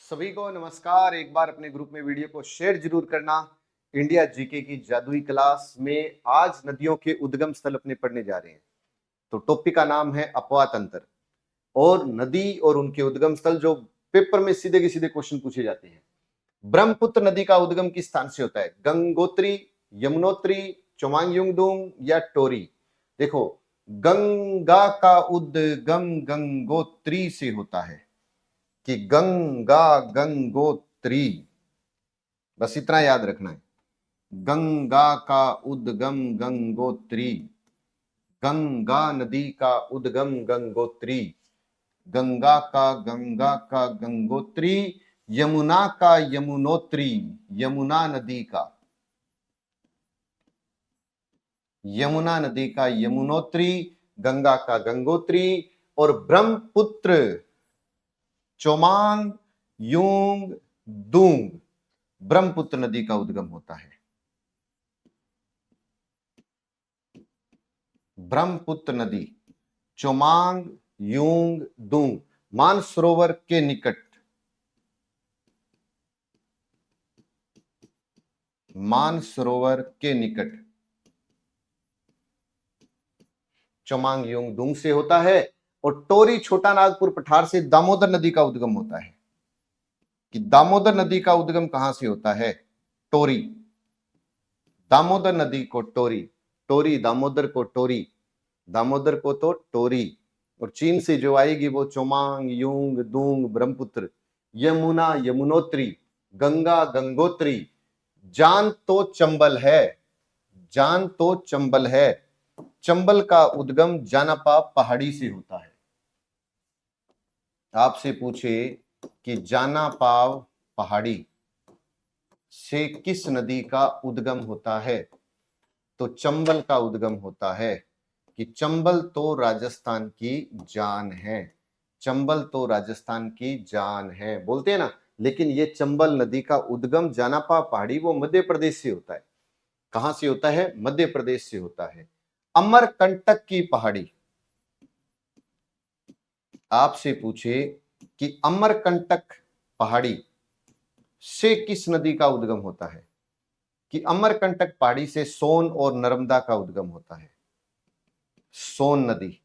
सभी को नमस्कार। एक बार अपने ग्रुप में वीडियो को शेयर जरूर करना। इंडिया जीके की जादुई क्लास में आज नदियों के उद्गम स्थल अपने पढ़ने जा रहे हैं। तो टॉपिक का नाम है अपवा तंत्र और नदी और उनके उद्गम स्थल, जो पेपर में सीधे के सीधे क्वेश्चन पूछे जाते हैं। ब्रह्मपुत्र नदी का उद्गम किस स्थान से होता है? गंगोत्री, यमुनोत्री, चोमांगयुंगडुंग या टोरी? देखो, गंगा का उद्गम गंगोत्री से होता है कि गंगा गंगोत्री, बस इतना याद रखना है। गंगा का उद्गम गंगोत्री, गंगा नदी का उद्गम गंगोत्री, गंगा का गंगोत्री, यमुना का यमुनोत्री, यमुना नदी का, यमुना नदी का यमुनोत्री, गंगा का गंगोत्री और ब्रह्मपुत्र चोमांग युंग दुंग ब्रह्मपुत्र नदी का उद्गम होता है। ब्रह्मपुत्र नदी चोमांग युंग दुंग मानसरोवर के निकट, मानसरोवर के निकट चोमांग युंग दुंग से होता है। और टोरी छोटा नागपुर पठार से दामोदर नदी का उद्गम होता है। कि दामोदर नदी का उद्गम कहां से होता है? टोरी, दामोदर नदी को टोरी, टोरी दामोदर को टोरी, दामोदर को तो टोरी, और चीन से जो आएगी वो चोमांग युंग दुंग ब्रह्मपुत्र, यमुना यमुनोत्री, गंगा गंगोत्री। जान तो चंबल है, जान तो चंबल है। चंबल का उद्गम जानापा पहाड़ी से होता है। आपसे पूछे कि जानापाव पहाड़ी से किस नदी का उद्गम होता है, तो चंबल का उद्गम होता है। कि चंबल तो राजस्थान की जान है, चंबल तो राजस्थान की जान है बोलते हैं ना। लेकिन ये चंबल नदी का उद्गम जानापा पहाड़ी वो मध्य प्रदेश से होता है। कहां से होता है? मध्य प्रदेश से होता है। अमरकंटक की पहाड़ी, आपसे पूछे कि अमरकंटक पहाड़ी से किस नदी का उद्गम होता है, कि अमरकंटक पहाड़ी से सोन और नर्मदा का उद्गम होता है। सोन नदी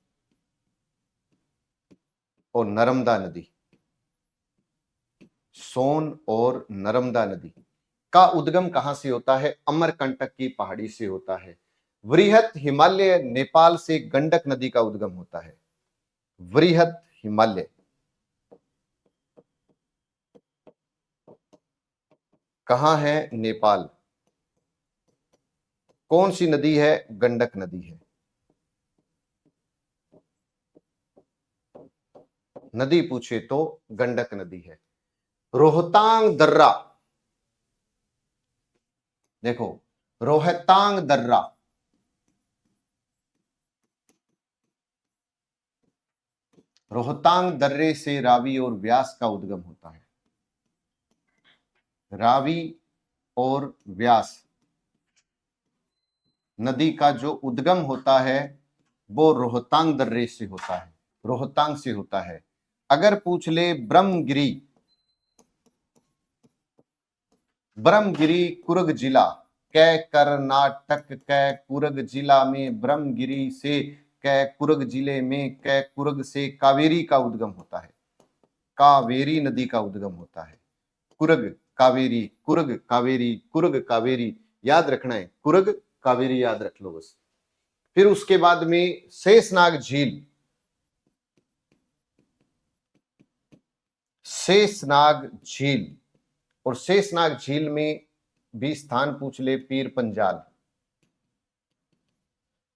और नर्मदा नदी, सोन और नर्मदा नदी का उद्गम कहां से होता है? अमरकंटक की पहाड़ी से होता है। वृहत हिमालय नेपाल से गंडक नदी का उद्गम होता है। वृहत हिमालय कहां है? नेपाल। कौन सी नदी है? गंडक नदी है। नदी पूछे तो गंडक नदी है। रोहतांग दर्रा, देखो रोहतांग दर्रा, रोहतांग दर्रे से रावी और व्यास का उद्गम होता है। रावी और व्यास नदी का जो उद्गम होता है वो रोहतांग दर्रे से होता है, रोहतांग से होता है। अगर पूछ ले ब्रह्मगिरी, ब्रह्मगिरी कुर्ग जिला कै कर्नाटक कै कुर्ग जिला में ब्रह्मगिरी से कै कुर्ग जिले में कै कुर्ग से कावेरी का उद्गम होता है। कावेरी नदी का उद्गम होता है। कुर्ग कावेरी, कुर्ग कावेरी, कुर्ग कावेरी याद रखना है। कुर्ग कावेरी याद रख लो बस। फिर उसके बाद में शेषनाग झील, शेषनाग झील, और शेषनाग झील में भी स्थान पूछ ले पीर पंजाल,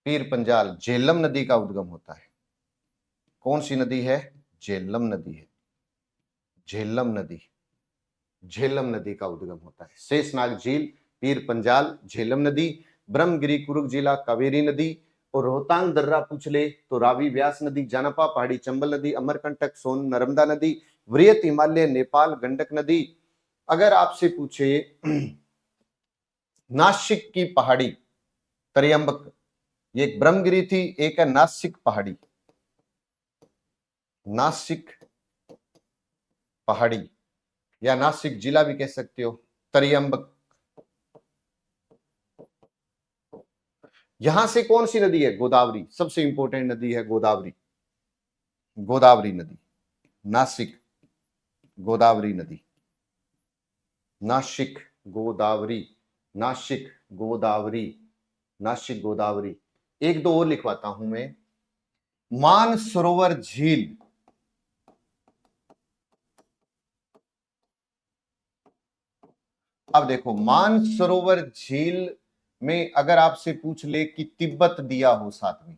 पीर पंजाल झेलम नदी का उद्गम होता है। कौन सी नदी है? झेलम नदी है। झेलम नदी, झेलम नदी का उद्गम होता है। शेषनाग झील, पीर पंजाल, झेलम नदी, ब्रह्मगिरी कुरुग जिला कावेरी नदी, और रोहतांग दर्रा पूछ ले तो रावी व्यास नदी, जानापा पहाड़ी चंबल नदी, अमरकंटक सोन नर्मदा नदी, वृहत हिमालय नेपाल गंडक नदी। अगर आपसे पूछे नासिक की पहाड़ी त्र्यंबक, ये एक ब्रह्मगिरी थी, एक है नासिक पहाड़ी, नासिक पहाड़ी या नासिक जिला भी कह सकते हो। तरियम्बक, यहां से कौन सी नदी है? गोदावरी, सबसे इंपॉर्टेंट नदी है गोदावरी, गोदावरी नदी। नासिक गोदावरी नदी, नासिक गोदावरी, नासिक गोदावरी, नासिक गोदावरी। एक दो और लिखवाता हूं मैं। मानसरोवर झील, अब देखो मानसरोवर झील में अगर आपसे पूछ ले कि तिब्बत दिया हो साथ में,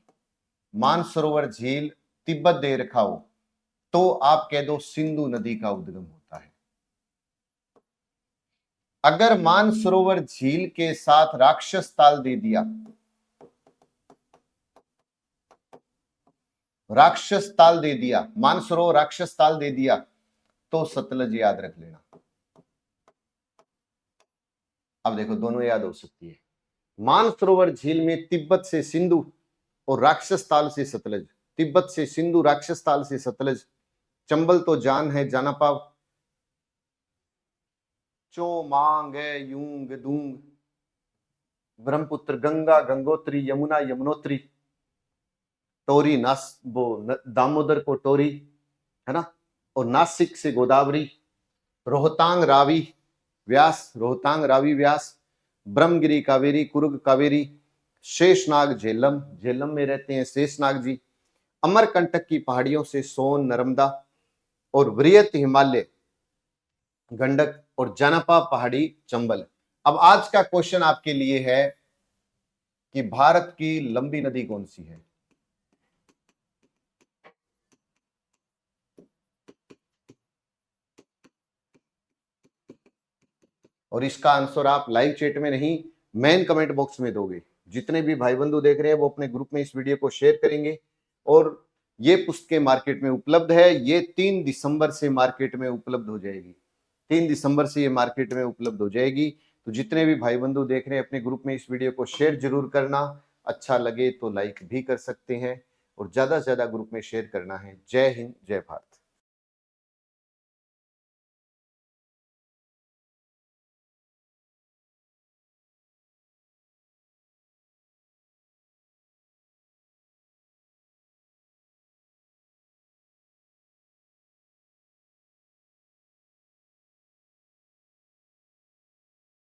मानसरोवर झील तिब्बत दे रखा हो, तो आप कह दो सिंधु नदी का उद्गम होता है। अगर मानसरोवर झील के साथ राक्षस ताल दे दिया, राक्षस ताल दे दिया, मानसरोवर राक्षस ताल दे दिया, तो सतलज याद रख लेना। अब देखो दोनों याद हो सकती है। मानसरोवर झील में तिब्बत से सिंधु और राक्षस ताल से सतलज, तिब्बत से सिंधु, राक्षस ताल से सतलज। चंबल तो जान है, जाना पाव, चो मांग यूंग दूंग, ब्रह्मपुत्र, गंगा, गंगोत्री, यमुना, यमुनोत्री, टोरी दामोदर को टोरी, है ना, और नासिक से गोदावरी, रोहतांग रावी व्यास, रोहतांग रावी व्यास, ब्रह्मगिरी कावेरी, कुरुग कावेरी, शेषनाग झेलम, झेलम में रहते हैं शेषनाग जी, अमरकंटक की पहाड़ियों से सोन, नर्मदा, और वृहत हिमालय गंडक, और जानपा पहाड़ी चंबल। अब आज का क्वेश्चन आपके लिए है कि भारत की लंबी नदी कौन सी है? और इसका आंसर आप लाइव चैट में नहीं, मेन कमेंट बॉक्स में दोगे। जितने भी भाई बंधु देख रहे हैं वो अपने ग्रुप में इस वीडियो को शेयर करेंगे। और ये पुस्तकें मार्केट में उपलब्ध है, ये 3 दिसंबर से मार्केट में उपलब्ध हो जाएगी, 3 दिसंबर से ये मार्केट में उपलब्ध हो जाएगी। तो जितने भी भाई बंधु देख रहे हैं अपने ग्रुप में इस वीडियो को शेयर जरूर करना, अच्छा लगे तो लाइक भी कर सकते हैं, और ज्यादा से ज्यादा ग्रुप में शेयर करना है। जय हिंद, जय भारत।